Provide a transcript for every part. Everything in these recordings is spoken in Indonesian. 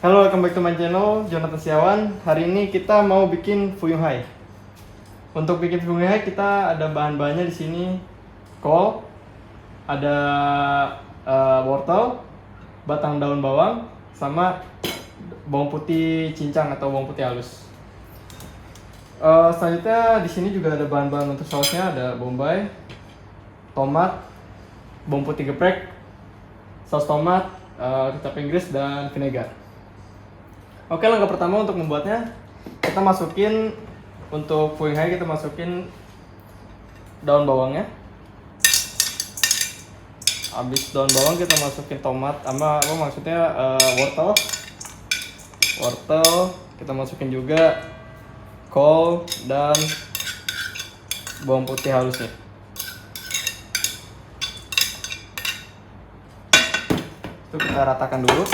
Halo, welcome back to my channel, Jonathan Siawan. Hari ini kita mau bikin fuyung hai. Untuk bikin fuyung hai kita ada bahan-bahannya di sini. Kol, ada wortel, batang daun bawang, sama bawang putih cincang atau bawang putih halus. Selanjutnya di sini juga ada bahan-bahan untuk sausnya, ada bombay, tomat, bawang putih geprek, saus tomat, kecap Inggris, dan vinegar. Oke, langkah pertama untuk membuatnya, kita masukin untuk fuyung hai, kita masukin daun bawangnya. Habis daun bawang kita masukin tomat, maksudnya wortel kita masukin juga, kol dan bawang putih halusnya. Itu kita ratakan dulu.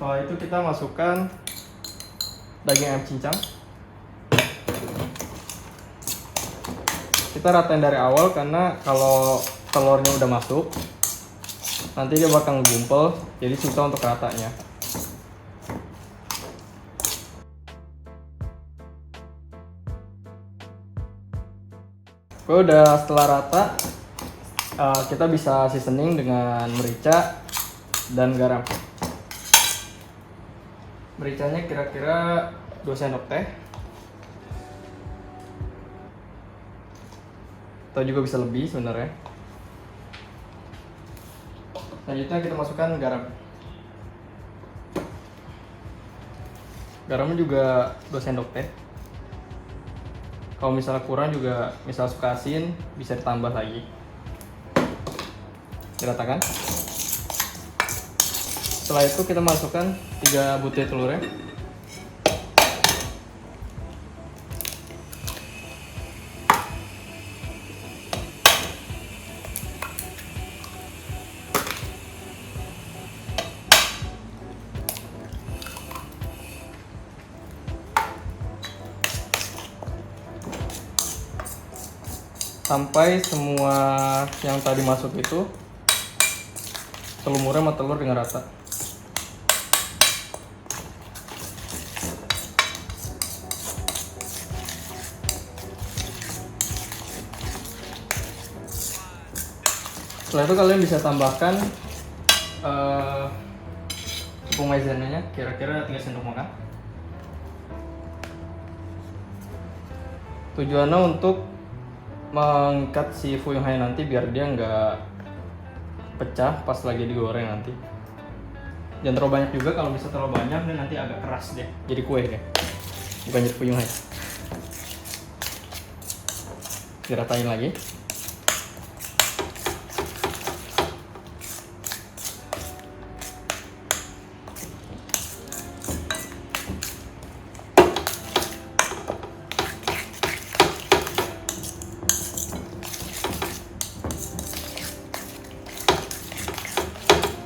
Setelah itu kita masukkan daging ayam cincang. Kita ratain dari awal karena kalau telurnya udah masuk, nanti dia bakal ngegumpel, jadi susah untuk ratanya. Oke, udah setelah rata, kita bisa seasoning dengan merica dan garam. Mericanya kira-kira 2 sendok teh, atau juga bisa lebih sebenarnya. Selanjutnya kita masukkan garam. Garamnya juga 2 sendok teh. Kalau misalnya kurang juga, misal suka asin, bisa ditambah lagi. Diratakan. Setelah itu kita masukkan 3 butir telurnya. Sampai semua yang tadi masuk itu telurnya sama telur dengan rata. Setelah itu kalian bisa tambahkan tepung maizenanya, kira-kira 3 sendok makan. Tujuannya untuk mengikat si fuyung hai nanti biar dia nggak pecah pas lagi digoreng nanti. Jangan terlalu banyak juga, kalau bisa terlalu banyak dia nanti agak keras deh, jadi kue deh, bukan jadi fuyung hai. Diratain lagi.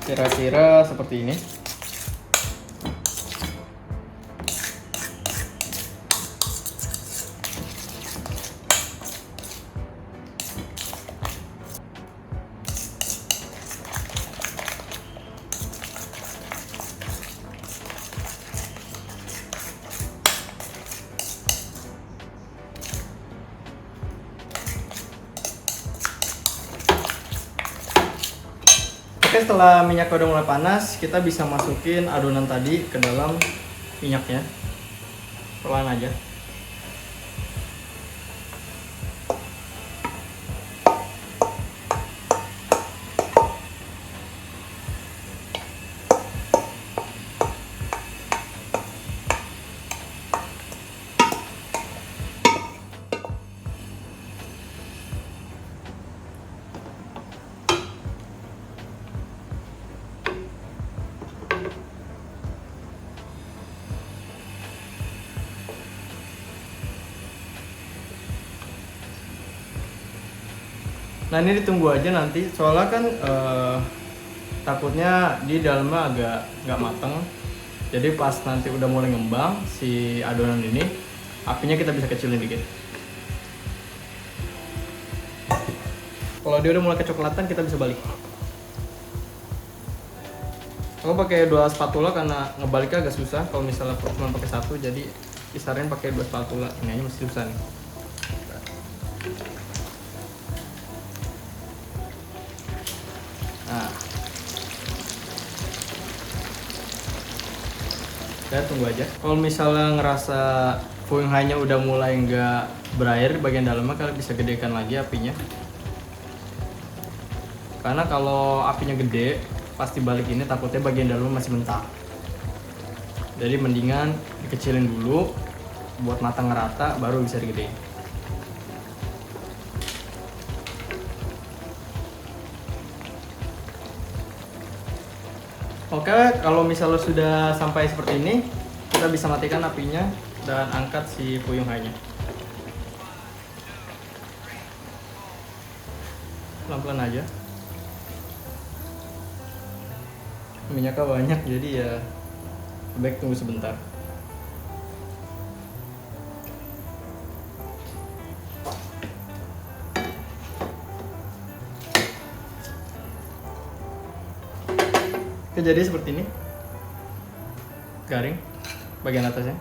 Kira-kira seperti ini. Oke, setelah minyak udah mulai panas, kita bisa masukin adonan tadi ke dalam minyaknya. Pelan aja. Nah, ini ditunggu aja nanti, soalnya kan takutnya di dalamnya agak nggak mateng. Jadi pas nanti udah mulai ngembang si adonan ini, apinya kita bisa kecilin dikit. Kalau dia udah mulai kecoklatan kita bisa balik. Aku pakai 2 spatula karena ngebaliknya agak susah. Kalau misalnya cuma pakai 1, jadi disarankan pakai 2 spatula. Ini aja masih susah nih. Nah, kita tunggu aja. Kalau misalnya ngerasa fuyung hai-nya udah mulai nggak berair bagian dalamnya, kalian bisa gedekan lagi apinya. Karena kalau apinya gede, pasti balik ini takutnya bagian dalamnya masih mentah. Jadi mendingan dikecilin dulu buat matang rata, baru bisa digedein. Oke, kalau misalnya sudah sampai seperti ini, kita bisa matikan apinya dan angkat si fuyung hai-nya. Pelan-pelan aja. Minyaknya banyak, jadi ya baik tunggu sebentar. Oke, jadi seperti ini, garing bagian atasnya.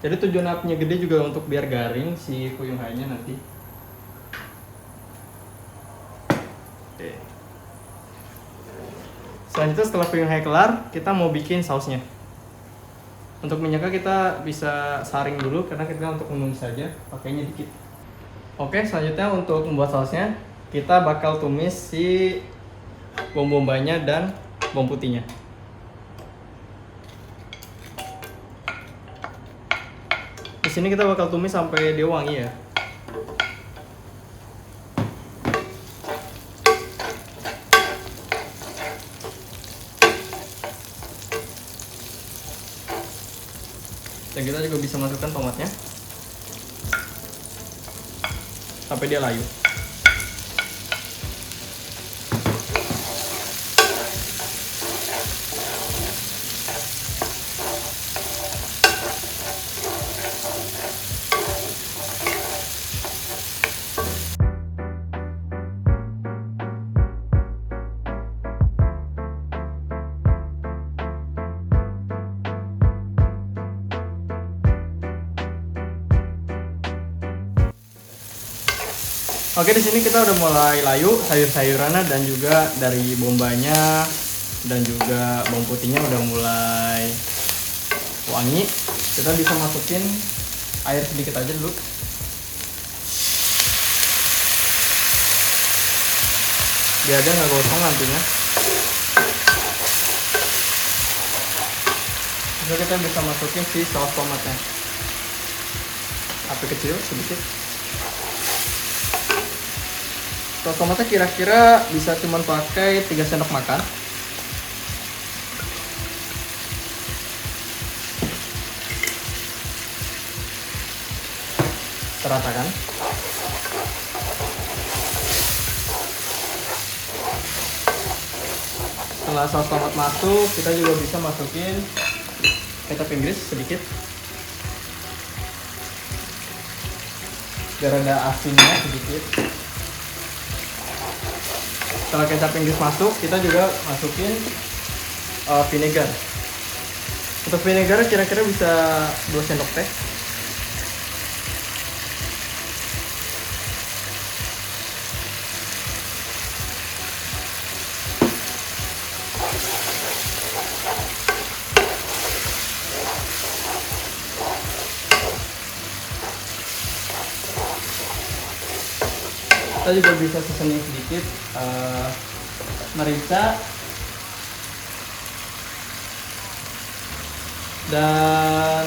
Jadi tujuan apinya gede juga untuk biar garing si fuyung hai-nya nanti. Oke. Selanjutnya setelah fuyung hai kelar, kita mau bikin sausnya. Untuk minyaknya kita bisa saring dulu karena kita untuk menumis saja, pakainya dikit. Oke, selanjutnya untuk membuat sausnya, kita bakal tumis si bawang bombay-nya dan bawang putihnya. Di sini kita bakal tumis sampai dia wangi ya. Dan kita juga bisa masukkan tomatnya sampai dia layu. Oke, di sini kita udah mulai layu sayur-sayurannya dan juga dari bombanya dan juga bawang putihnya udah mulai wangi. Kita bisa masukin air sedikit aja dulu. Biar dia nggak gosong nantinya. Terus kita bisa masukin si saus tomatnya. Api kecil sedikit. Saus tomatnya kira-kira bisa cuman pakai 3 sendok makan. Ratakan. Setelah saus tomat masuk, kita juga bisa masukin kecap Inggris sedikit. Biar ada asinnya sedikit. Setelah kecap Inggris masuk, kita juga masukin vinegar. Untuk vinegar kira-kira bisa 2 sendok teh. Kita juga bisa seasoning sedikit merica dan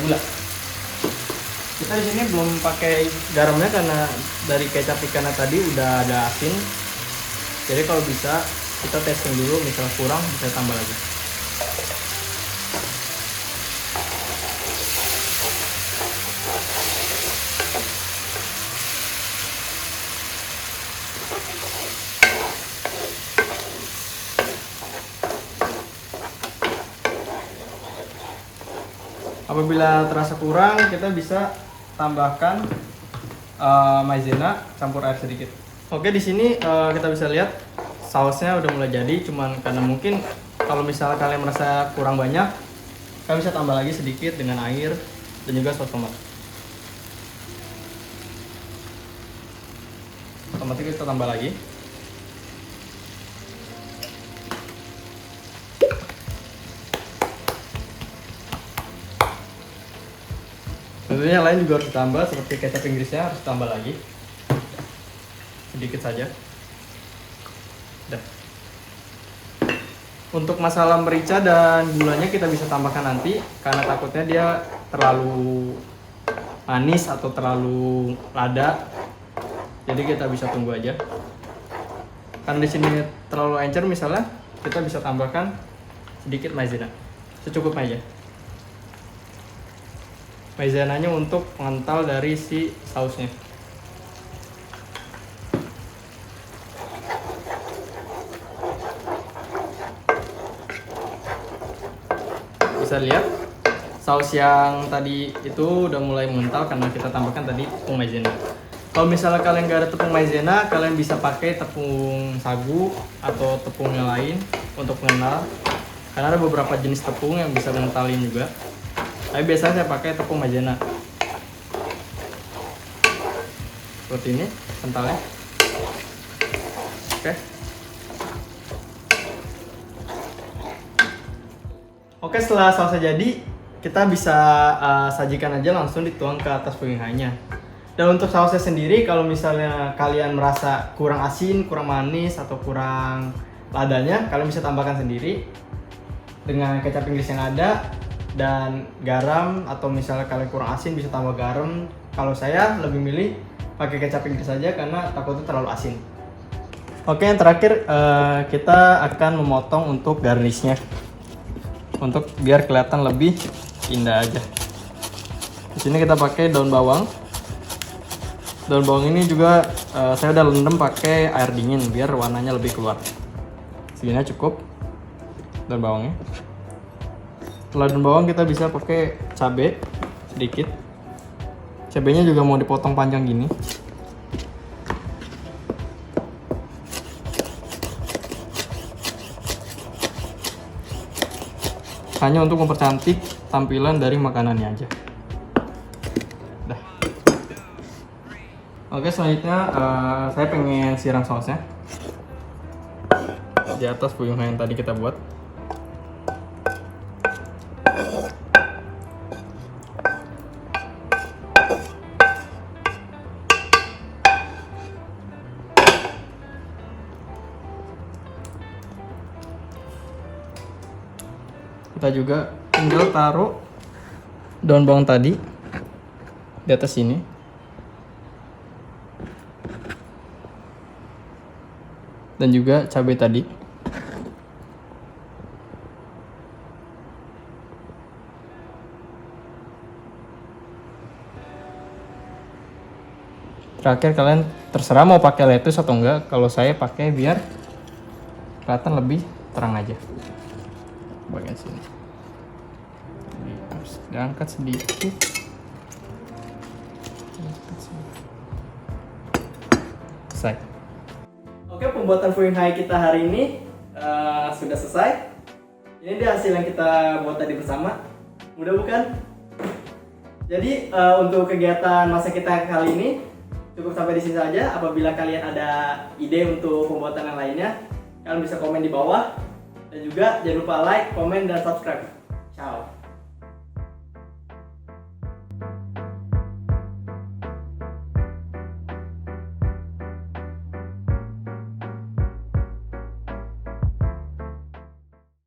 gula. Kita di sini belum pakai garamnya karena dari kecap ikannya tadi udah ada asin. Jadi kalau bisa kita testing dulu, misalnya kurang bisa tambah lagi. Apabila terasa kurang, kita bisa tambahkan maizena campur air sedikit. Oke, di sini kita bisa lihat sausnya udah mulai jadi, cuman karena mungkin kalau misalnya kalian merasa kurang banyak, kalian bisa tambah lagi sedikit dengan air dan juga saus tomat. Otomatis kita tambah lagi. Tentunya yang lain juga harus ditambah, seperti kecap Inggrisnya harus ditambah lagi. Sedikit saja. Udah. Untuk masalah merica dan gulanya kita bisa tambahkan nanti, karena takutnya dia terlalu manis atau terlalu lada. Jadi kita bisa tunggu aja. Karena di sini terlalu encer misalnya, kita bisa tambahkan sedikit maizena. Secukupnya aja. Maizenanya untuk pengental dari si sausnya. Bisa lihat saus yang tadi itu udah mulai mengental karena kita tambahkan tadi tepung maizena. Kalau misalnya kalian nggak ada tepung maizena, kalian bisa pakai tepung sagu atau tepung yang lain untuk mengental. Karena ada beberapa jenis tepung yang bisa mengentalin juga. Tapi biasanya saya pakai tepung maizena. Seperti ini kentalnya. Oke. Oke, setelah sausnya jadi, kita bisa sajikan aja langsung dituang ke atas penginghannya. Dan untuk sausnya sendiri, kalau misalnya kalian merasa kurang asin, kurang manis, atau kurang ladanya, kalian bisa tambahkan sendiri dengan kecap Inggris yang ada dan garam, atau misalnya kalian kurang asin bisa tambah garam. Kalau saya lebih milih pakai kecap Inggris saja karena takutnya terlalu asin. Oke, yang terakhir kita akan memotong untuk garnishnya, untuk biar kelihatan lebih indah aja. Di sini kita pakai daun bawang. Daun bawang ini juga saya udah rendam pakai air dingin biar warnanya lebih keluar. Segini cukup daun bawangnya. Setelah daun bawang kita bisa pakai cabai sedikit. Cabainya juga mau dipotong panjang gini. Hanya untuk mempercantik tampilan dari makanannya aja. Dah. Oke, selanjutnya saya pengen siram sausnya di atas buyung yang tadi kita buat. Kita juga tinggal taruh daun bawang tadi di atas sini. Dan juga cabai tadi. Terakhir kalian terserah mau pakai lettuce atau enggak. Kalau saya pakai biar kelihatan lebih terang aja. Bagian sini harus diangkat sedikit. Selesai. Oke, pembuatan fuyung hai kita hari ini sudah selesai. Ini dia hasil yang kita buat tadi bersama. Mudah bukan? Jadi untuk kegiatan masak kita kali ini cukup sampai di sini saja. Apabila kalian ada ide untuk pembuatan yang lainnya, kalian bisa komen di bawah. Dan juga jangan lupa like, komen, dan subscribe. Ciao.